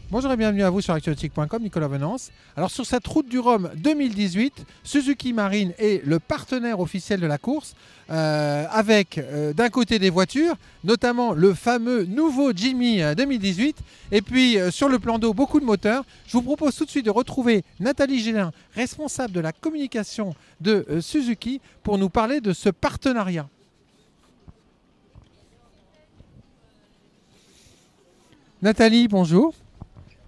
Bonjour et bienvenue à vous sur Actualautique.com, Nicolas Venance. Alors sur cette route du Rhum 2018, Suzuki Marine est le partenaire officiel de la course avec d'un côté des voitures, notamment le fameux nouveau Jimny 2018 et puis sur le plan d'eau beaucoup de moteurs. Je vous propose tout de suite de retrouver Nathalie Gélin, responsable de la communication de Suzuki pour nous parler de ce partenariat. Nathalie, bonjour.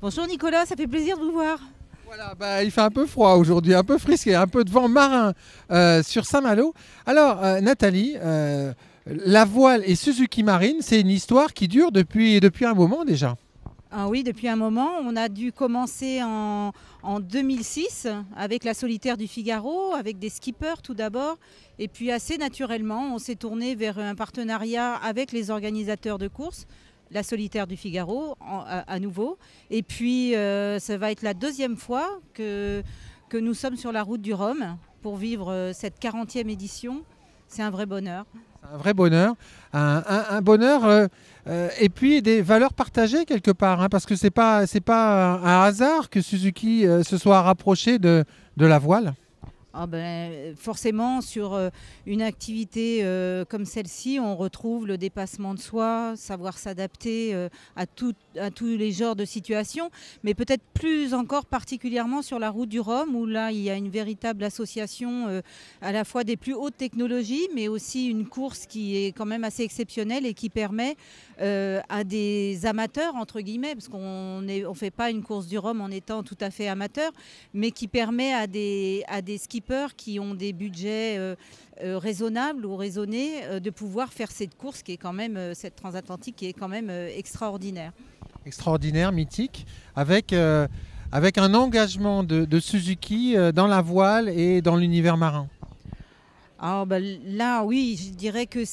Bonjour Nicolas, ça fait plaisir de vous voir. Voilà, il fait un peu froid aujourd'hui, un peu frisqué, un peu de vent marin sur Saint-Malo. Alors Nathalie, la voile et Suzuki Marine, c'est une histoire qui dure depuis un moment déjà. Ah oui, depuis un moment. On a dû commencer en 2006 avec la Solitaire du Figaro, avec des skippers tout d'abord. Et puis assez naturellement, on s'est tourné vers un partenariat avec les organisateurs de courses. La Solitaire du Figaro à nouveau. Et puis ça va être la deuxième fois que nous sommes sur la route du Rhum pour vivre cette 40e édition. C'est un vrai bonheur. Un vrai bonheur, un bonheur et puis des valeurs partagées quelque part, hein, parce que c'est pas un hasard que Suzuki se soit rapproché de la voile. Ah ben, forcément, sur une activité comme celle-ci, on retrouve le dépassement de soi, savoir s'adapter à tous les genres de situations, mais peut-être plus encore particulièrement sur la route du Rhum, où là, il y a une véritable association à la fois des plus hautes technologies, mais aussi une course qui est quand même assez exceptionnelle et qui permet à des amateurs, entre guillemets, parce qu'on ne fait pas une course du Rhum en étant tout à fait amateur, mais qui permet à des skippers qui ont des budgets raisonnables ou raisonnés de pouvoir faire cette course qui est quand même, cette transatlantique qui est quand même extraordinaire. Extraordinaire, mythique, avec un engagement de Suzuki dans la voile et dans l'univers marin. Alors là, oui, je dirais que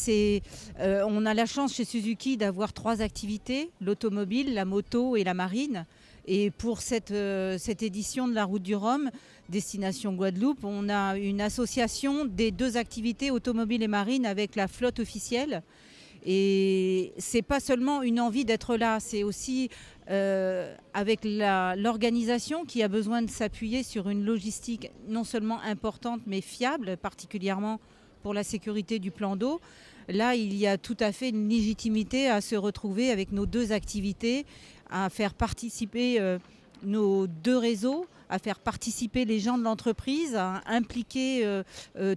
on a la chance chez Suzuki d'avoir 3 activités, l'automobile, la moto et la marine. Et pour cette édition de la Route du Rhum, destination Guadeloupe, on a une association des 2 activités, automobile et marine, avec la flotte officielle. Et c'est pas seulement une envie d'être là, c'est aussi avec l'organisation qui a besoin de s'appuyer sur une logistique non seulement importante mais fiable, particulièrement pour la sécurité du plan d'eau. Là, il y a tout à fait une légitimité à se retrouver avec nos 2 activités, à faire participer nos 2 réseaux, à faire participer les gens de l'entreprise, à impliquer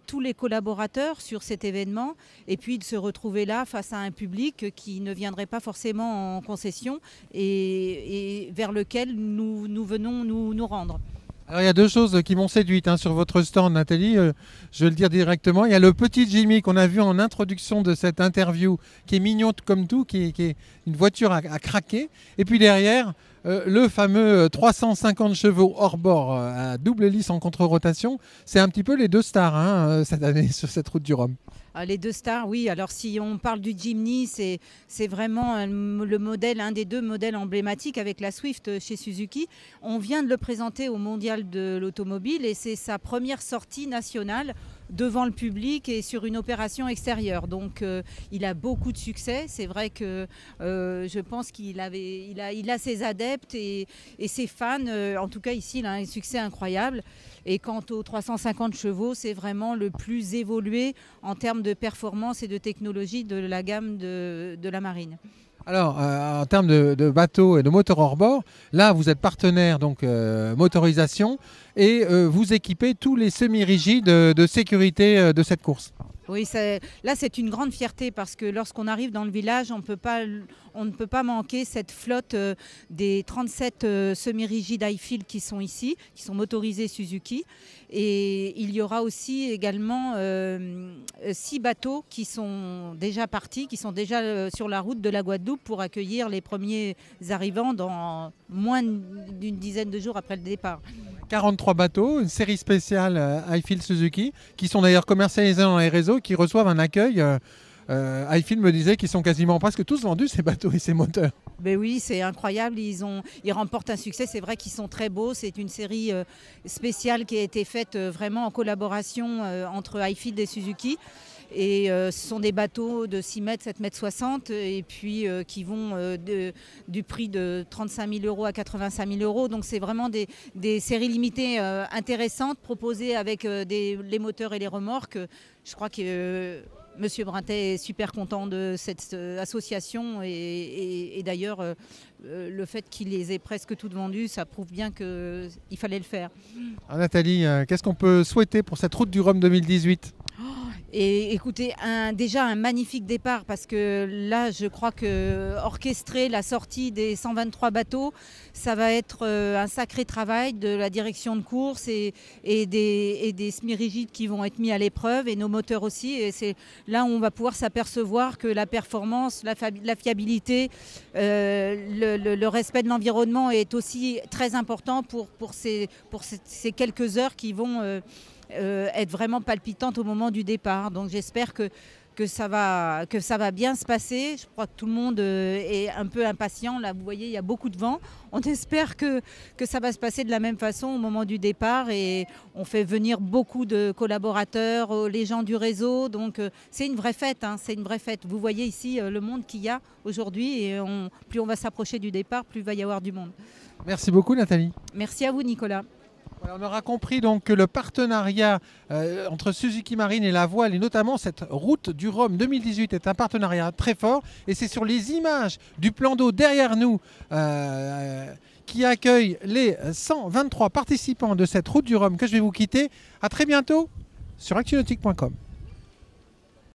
tous les collaborateurs sur cet événement et puis de se retrouver là face à un public qui ne viendrait pas forcément en concession et vers lequel nous venons nous rendre. Alors il y a 2 choses qui m'ont séduite sur votre stand, Nathalie, je vais le dire directement. Il y a le petit Jimmy qu'on a vu en introduction de cette interview, qui est mignon comme tout, qui est une voiture à craquer. Et puis derrière, le fameux 350 chevaux hors bord à double hélice en contre-rotation. C'est un petit peu les 2 stars cette année sur cette route du Rhum. Les 2 stars, oui. Alors si on parle du Jimny, c'est vraiment le modèle, un des 2 modèles emblématiques avec la Swift chez Suzuki. On vient de le présenter au Mondial de l'automobile et c'est sa première sortie nationale devant le public et sur une opération extérieure. Donc il a beaucoup de succès. C'est vrai que je pense qu'il a ses adeptes et ses fans. En tout cas ici, il a un succès incroyable. Et quant aux 350 chevaux, c'est vraiment le plus évolué en termes de performance et de technologie de la gamme de la marine. Alors, en termes de bateaux et de moteurs hors bord, là, vous êtes partenaire donc motorisation et vous équipez tous les semi-rigides de sécurité de cette course. Oui, là c'est une grande fierté parce que lorsqu'on arrive dans le village, on ne peut pas manquer cette flotte des 37 semi-rigides Highfield qui sont ici, qui sont motorisés Suzuki. Et il y aura aussi également 6 bateaux qui sont déjà partis, qui sont déjà sur la route de la Guadeloupe pour accueillir les premiers arrivants dans moins d'une dizaine de jours après le départ. 43 bateaux, une série spéciale Highfield Suzuki, qui sont d'ailleurs commercialisés dans les réseaux, qui reçoivent un accueil. Highfield me disait qu'ils sont quasiment presque tous vendus, ces bateaux et ces moteurs. Ben oui, c'est incroyable, ils remportent un succès, c'est vrai qu'ils sont très beaux, c'est une série spéciale qui a été faite vraiment en collaboration entre Highfield et Suzuki. Et ce sont des bateaux de 6 mètres, 7 mètres 60 et puis qui vont du prix de 35 000 euros à 85 000 euros. Donc c'est vraiment des séries limitées intéressantes proposées avec les moteurs et les remorques. Je crois que Monsieur Brintet est super content de cette association et d'ailleurs le fait qu'il les ait presque toutes vendues, ça prouve bien qu'il fallait le faire. Alors Nathalie, qu'est-ce qu'on peut souhaiter pour cette route du Rhum 2018 ? Et écoutez, déjà un magnifique départ parce que là, je crois que orchestrer la sortie des 123 bateaux, ça va être un sacré travail de la direction de course et des semi-rigides qui vont être mis à l'épreuve et nos moteurs aussi. Et c'est là où on va pouvoir s'apercevoir que la performance, la fiabilité, le respect de l'environnement est aussi très important pour ces quelques heures qui vont être vraiment palpitante au moment du départ. Donc j'espère que ça va bien se passer. Je crois que tout le monde est un peu impatient. Là, vous voyez, il y a beaucoup de vent. On espère que ça va se passer de la même façon au moment du départ. Et on fait venir beaucoup de collaborateurs, les gens du réseau. Donc c'est une vraie fête. C'est une vraie fête. Vous voyez ici le monde qu'il y a aujourd'hui. Et plus on va s'approcher du départ, plus il va y avoir du monde. Merci beaucoup Nathalie. Merci à vous Nicolas. On aura compris donc que le partenariat entre Suzuki Marine et la voile, et notamment cette route du Rhum 2018, est un partenariat très fort. Et c'est sur les images du plan d'eau derrière nous qui accueille les 123 participants de cette route du Rhum que je vais vous quitter. À très bientôt sur actunautique.com.